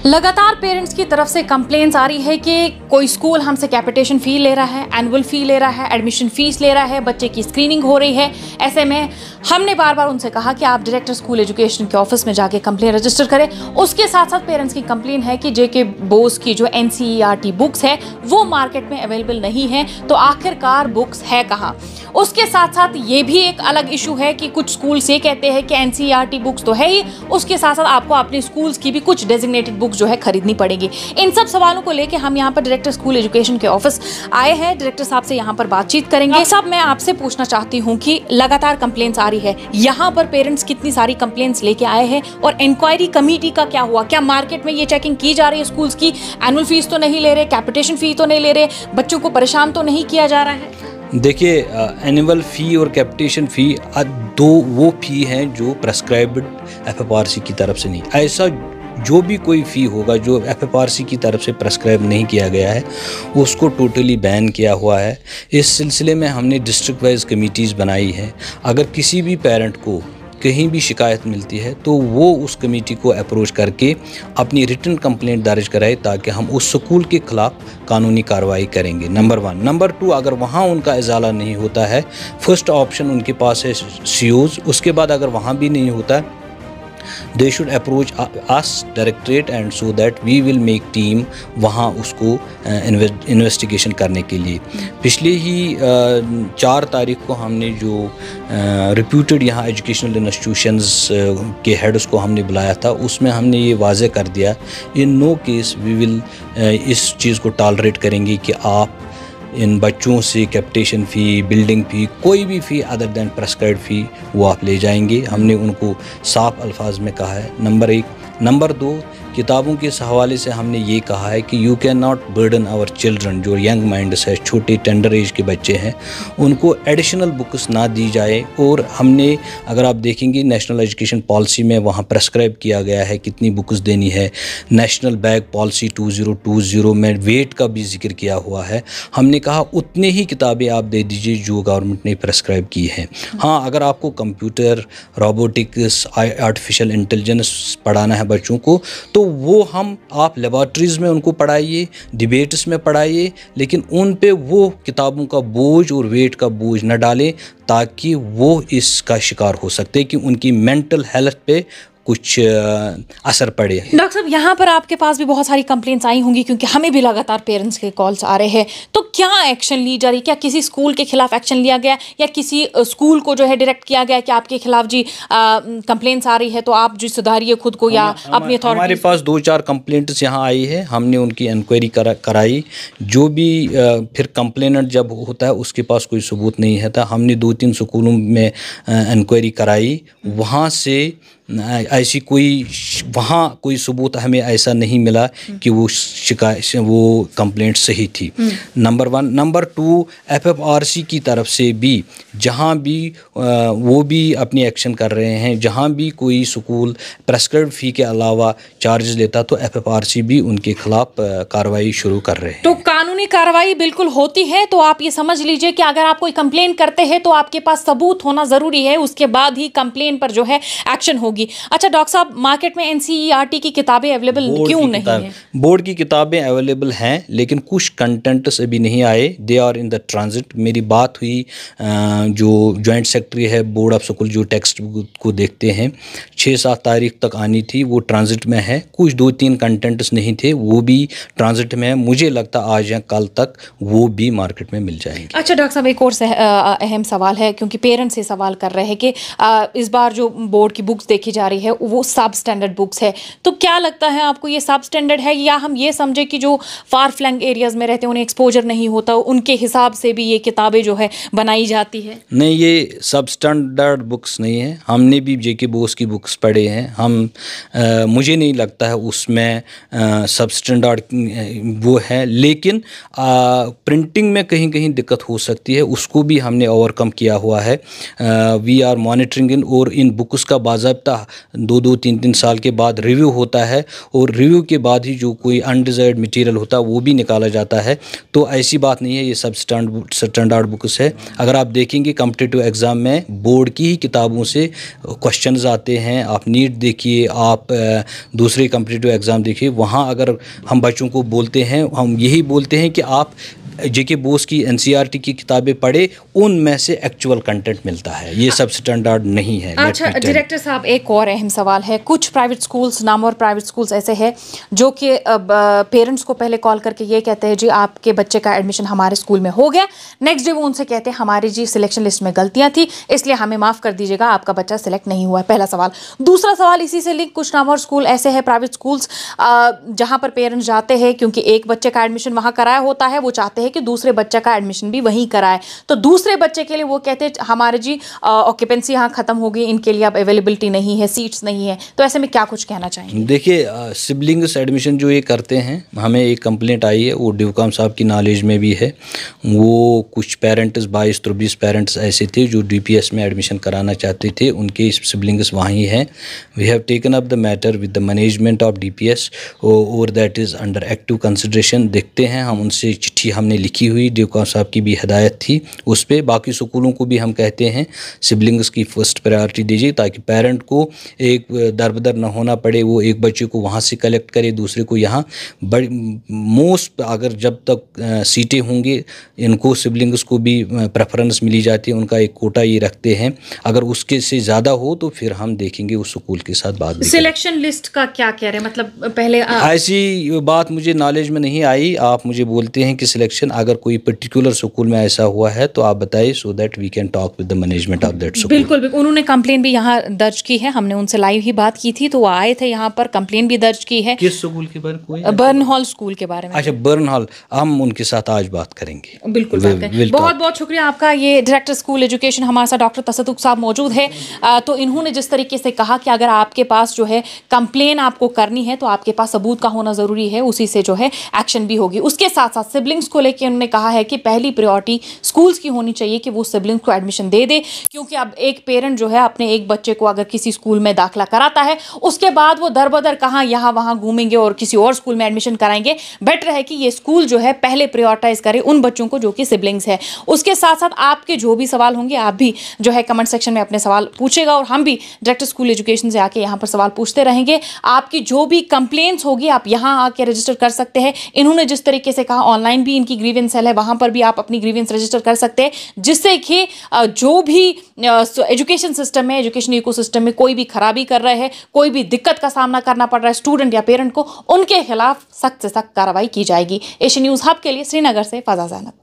लगातार पेरेंट्स की तरफ से कंप्लेंट्स आ रही है कि कोई स्कूल हमसे कैपिटेशन फ़ी ले रहा है, एनुअल फ़ी ले रहा है, एडमिशन फ़ीस ले रहा है, बच्चे की स्क्रीनिंग हो रही है। ऐसे में हमने बार बार उनसे कहा कि आप डायरेक्टर स्कूल एजुकेशन के ऑफिस में जाके कंप्लेन रजिस्टर करें। उसके साथ साथ पेरेंट्स की कंप्लेन है कि जेके बोस की जो NCERT बुक्स है वो मार्केट में अवेलेबल नहीं है, तो आखिरकार बुक्स है कहाँ। उसके साथ साथ ये भी एक अलग इशू है कि कुछ स्कूल्स ये कहते हैं कि NCERT बुक्स तो है ही, उसके साथ साथ आपको अपने स्कूल्स की भी कुछ डेजिग्नेटेड बुक्स जो है खरीदनी पड़ेगी। इन सब सवालों को लेके हम यहाँ पर डायरेक्टर स्कूल एजुकेशन के ऑफिस आए हैं, डायरेक्टर साहब से यहाँ पर बातचीत करेंगे। साहब, मैं आपसे पूछना चाहती हूँ कि लगातार कंप्लेंट्स आ रही है, यहाँ पर पेरेंट्स कितनी सारी कंप्लेंट्स लेके आए हैं और इंक्वायरी कमेटी का क्या हुआ? क्या मार्केट में ये चेकिंग की जा रही है? स्कूल्स की एनुअल फीस तो नहीं ले रहे, कैपिटेशन फी तो नहीं ले रहे, बच्चों को परेशान तो नहीं किया जा रहा है? देखिए, एनुअल फ़ी और कैपिटेशन फ़ी दो वो फ़ी हैं जो प्रेस्क्राइब्ड FFRC की तरफ से नहीं। ऐसा जो भी कोई फ़ी होगा जो FFRC की तरफ से प्रेस्क्राइब नहीं किया गया है उसको टोटली बैन किया हुआ है। इस सिलसिले में हमने डिस्ट्रिक्ट वाइज कमेटीज़ बनाई हैं। अगर किसी भी पेरेंट को कहीं भी शिकायत मिलती है तो वो उस कमेटी को अप्रोच करके अपनी रिटन कंप्लेंट दर्ज कराए ताकि हम उस स्कूल के ख़िलाफ़ कानूनी कार्रवाई करेंगे। नंबर 1। नंबर 2, अगर वहाँ उनका इजाला नहीं होता है, फर्स्ट ऑप्शन उनके पास है COs। उसके बाद अगर वहाँ भी नहीं होता है, they should approach us directorate and so that we will make team वहाँ उसको इन्वेस्टिगेशन करने के लिए। पिछले ही 4 तारीख को हमने जो रिप्यूटेड यहाँ एजुकेशनल इंस्टीट्यूशंस के हेड्स को हमने बुलाया था, उसमें हमने ये वाज़े कर दिया in no case we will इस चीज़ को टॉलरेट करेंगे कि आप इन बच्चों से कैपिटेशन फ़ी, बिल्डिंग फ़ी, कोई भी फ़ी अदर दैन प्रेस्क्राइब्ड फ़ी वो आप ले जाएंगे। हमने उनको साफ अल्फाज में कहा है, नंबर 1। नंबर 2, किताबों के हवाले से हमने ये कहा है कि you can not burden our children, जो यंग माइंड्स है, छोटे टेंडर एज के बच्चे हैं, उनको एडिशनल बुक्स ना दी जाए। और हमने, अगर आप देखेंगे नेशनल एजुकेशन पॉलिसी में वहाँ प्रेस्क्राइब किया गया है कितनी बुक्स देनी है। नेशनल बैग पॉलिसी 2020 में वेट का भी जिक्र किया हुआ है। हमने कहा उतने ही किताबें आप दे दीजिए जो गवर्नमेंट ने प्रेस्क्राइब की है। हाँ, अगर आपको कंप्यूटर, रोबोटिक्स, आर्टिफिशियल इंटेलिजेंस पढ़ाना है बच्चों को तो वो आप लेबॉर्ट्रीज़ में उनको पढ़ाइए, डिबेट्स में पढ़ाइए, लेकिन उन पे वो किताबों का बोझ और वेट का बोझ न डालें ताकि वो इसका शिकार हो सकते कि उनकी मेंटल हेल्थ पे कुछ असर पड़े। डॉक्टर साहब, यहाँ पर आपके पास भी बहुत सारी कंप्लेंट्स आई होंगी क्योंकि हमें भी लगातार पेरेंट्स के कॉल्स आ रहे हैं, तो क्या एक्शन ली जा रही? क्या किसी स्कूल के खिलाफ एक्शन लिया गया या किसी स्कूल को जो है डायरेक्ट किया गया कि आपके खिलाफ जी कंप्लेंट्स आ रही है तो आप जो सुधारिए खुद को या अपनी अथॉरिटी? हमारे पास 2-4 कंप्लेंट्स यहाँ आई है, हमने उनकी इंक्वायरी कराई। जो भी फिर कंप्लेनेंट जब होता है उसके पास कोई सबूत नहीं है, था हमने 2-3 स्कूलों में इंक्वायरी कराई, वहाँ से ऐसी कोई सबूत हमें ऐसा नहीं मिला कि वो शिकायत, वो कंप्लेंट सही थी। नंबर 1। नंबर 2, FFRC की तरफ से भी जहाँ भी वो भी अपनी एक्शन कर रहे हैं, जहाँ भी कोई स्कूल प्रेस्क्राइब्ड फ़ी के अलावा चार्जेस लेता तो FFRC भी उनके खिलाफ कार्रवाई शुरू कर रहे हैं। तो कानूनी कार्रवाई बिल्कुल होती है, तो आप ये समझ लीजिए कि अगर आप कोई कंप्लेन करते हैं तो आपके पास सबूत होना ज़रूरी है, उसके बाद ही कंप्लेन पर जो है एक्शन होगी। अच्छा डॉक्टर साहब, मार्केट में NCERT की किताबें अवेलेबल क्यों नहीं है? बोर्ड की किताबें अवेलेबल हैं लेकिन कुछ कंटेंट्स अभी नहीं आए, they are in the transit. मेरी बात हुई जो जॉइंट सेक्रेटरी है बोर्ड ऑफ स्कूल जो टेक्स्ट बुक को देखते हैं, 6-7 तारीख तक आनी थी, वो ट्रांजिट में है। कुछ 2-3 कंटेंट्स नहीं थे, वो भी ट्रांजिट में है। मुझे लगता आज या कल तक वो भी मार्केट में मिल जाएंगे। अच्छा डॉक्टर साहब, एक और अहम सवाल है क्योंकि पेरेंट्स ये सवाल कर रहे हैं कि इस बार जो बोर्ड की बुक्स देखी जा रही है वो सब स्टैंडर्ड बुक्स है, तो क्या लगता है आपको ये सब स्टैंडर्ड है या हम ये समझे कि जो फार फ्लैंग एरियाज में रहते हैं उन्हें एक्सपोजर नहीं होता, उनके हिसाब से भी ये किताबें जो है बनाई जाती है? नहीं, ये सब स्टैंडर्ड बुक्स नहीं है। हमने भी जेके बोस की बुक्स पढ़े हैं, मुझे नहीं लगता है उसमें सब स्टैंडर्ड वो है, लेकिन प्रिंटिंग में कहीं कहीं दिक्कत हो सकती है, उसको भी हमने ओवरकम किया हुआ है। वी आर मॉनिटरिंग इन, और इन बुक्स का बाज़ाब्ता हमेशा 2-2, 3-3 साल के बाद रिव्यू होता है और रिव्यू के बाद ही जो कोई अनडिज़ायर्ड मटेरियल होता है वो भी निकाला जाता है। तो ऐसी बात नहीं है, ये सब स्टैंडर्ड बुक्स है। अगर आप देखेंगे कॉम्पिटिटिव एग्ज़ाम में बोर्ड की ही किताबों से क्वेश्चंस आते हैं। आप नीट देखिए, आप दूसरे कॉम्पिटिटिव एग्ज़ाम देखिए, वहाँ अगर हम बच्चों को बोलते हैं, हम यही बोलते हैं कि आप जेके बोस की एनसीईआरटी की किताबें पढ़े, उनमें से एक्चुअल कंटेंट मिलता है। ये सब स्टैंडर्ड नहीं है। अच्छा डायरेक्टर साहब, एक और अहम सवाल है। कुछ private schools, Namvar private schools ऐसे हैं जो कि पेरेंट्स को पहले कॉल करके ये कहते हैं जी आपके बच्चे का एडमिशन हमारे स्कूल में हो गया, नेक्स्ट डे वो उनसे कहते हैं हमारी जी सिलेक्शन लिस्ट में गलतियां थी इसलिए हमें माफ़ कर दीजिएगा, आपका बच्चा सिलेक्ट नहीं हुआ है। पहला सवाल। दूसरा सवाल इसी से लिंक, कुछ नामवर स्कूल ऐसे हैं प्राइवेट स्कूल्स जहाँ पर पेरेंट्स जाते हैं क्योंकि एक बच्चे का एडमिशन वहाँ कराया होता है, वो चाहते हैं कि दूसरे बच्चे का एडमिशन भी वहीं कराए, तो दूसरे बच्चे के लिए वो कहते हैं हमारे जी ऑक्यूपेंसी यहाँ खत्म हो गई, इनके लिए अब अवेलेबिलिटी नहीं है, सीट्स नहीं है। तो ऐसे में क्या कुछ कहना चाहेंगे? देखिए, सिबलिंग्स एडमिशन जो ये करते हैं, हमें एक कंप्लेंट आई है, वो ड्यूकाम साहब की नॉलेज में भी है। वो कुछ पेरेंट्स 22-23 पेरेंट्स ऐसे थे जो डीपीएस में एडमिशन कराना चाहते थे, उनके सिबलिंग्स वहीं हैं। We have taken up the matter with the management of DPS और that is under active consideration. देखते हैं, हम उनसे चिट्ठी हमने लिखी हुई, ड्यूकाम साहब की भी हिदायत थी उस पर। बाकी स्कूलों को भी हम कहते हैं सिबलिंग्स की फर्स्ट प्रायोरिटी दीजिए ताकि पेरेंट को एक दरबदर न होना पड़े, वो एक बच्चे को वहाँ से कलेक्ट करे, दूसरे को यहाँ। बड़ी मोस्ट अगर जब तक सीटें होंगी, इनको सिबलिंग्स को भी प्रेफरेंस मिली जाती है, उनका एक कोटा ये रखते हैं। अगर उसके से ज़्यादा हो तो फिर हम देखेंगे उस स्कूल के साथ बात। सिलेक्शन लिस्ट का क्या कह रहे हैं, मतलब पहले ऐसी बात मुझे नॉलेज में नहीं आई। आप मुझे बोलते हैं कि सिलेक्शन अगर कोई पर्टिकुलर स्कूल में ऐसा हुआ है तो आप बताइए, so that we can talk with the management of that school. बिल्कुल, उन्होंने कंप्लेन भी यहाँ दर्ज की है, हमने उनसे लाइव ही बात की थी, तो वो आए थे यहाँ पर, कंप्लेन भी दर्ज की है। किस स्कूल के बारे में? बर्न हॉल स्कूल के बारे में। अच्छा, बर्न हॉल, हम उनके साथ आज बात करेंगे। बिल्कुल बात करेंगे। बहुत बहुत शुक्रिया आपका। ये डायरेक्टर स्कूल एजुकेशन हमारे साथ डॉक्टर तसद्दुक साहब मौजूद है। तो इन्होंने जिस तरीके से कहा कि अगर आपके पास जो है कंप्लेन आपको करनी है तो आपके पास सबूत का होना ज़रूरी है, उसी से जो है एक्शन भी होगी। उसके साथ साथ सिबलिंग्स को लेकर उन्होंने कहा है कि पहली प्रायोरिटी स्कूल्स की होनी चाहिए कि वो सिबलिंग्स को एडमिशन दे दे, क्योंकि अब एक पेरेंट जो है अपने एक बच्चे को अगर किसी स्कूल में दाखिला कराता है, उसके बाद वो दर बदर कहाँ यहाँ वहाँ घूमेंगे और किसी और स्कूल में एडमिशन कराएंगे। बेटर है कि ये स्कूल जो है पहले प्रायोरिटाइज करे उन बच्चों को जो कि सिबलिंग्स है। उसके साथ साथ आपके जो भी सवाल होंगे आप भी जो है कमेंट सेक्शन में अपने सवाल पूछेगा और हम भी डायरेक्टर स्कूल एजुकेशन से आके यहाँ पर सवाल पूछते रहेंगे। आपकी जो भी कंप्लेंट्स होगी आप यहाँ आके रजिस्टर कर सकते हैं। इन्होंने जिस तरीके से कहा ऑनलाइन भी इनकी ग्रीवेंस सेल है, वहाँ पर भी आप अपनी ग्रीवेंस रजिस्टर कर सकते हैं, जिससे कि जो भी एजुकेशन सिस्टम में, एजुकेशन इकोसिस्टम में कोई भी खराबी कर रहे हैं, कोई भी दिक्कत का सामना करना पड़ रहा है स्टूडेंट या पेरेंट को, उनके खिलाफ सख्त से सख्त कार्रवाई की जाएगी। एशियन न्यूज़ हब के लिए श्रीनगर से फ़ज़ा ज़ैनब।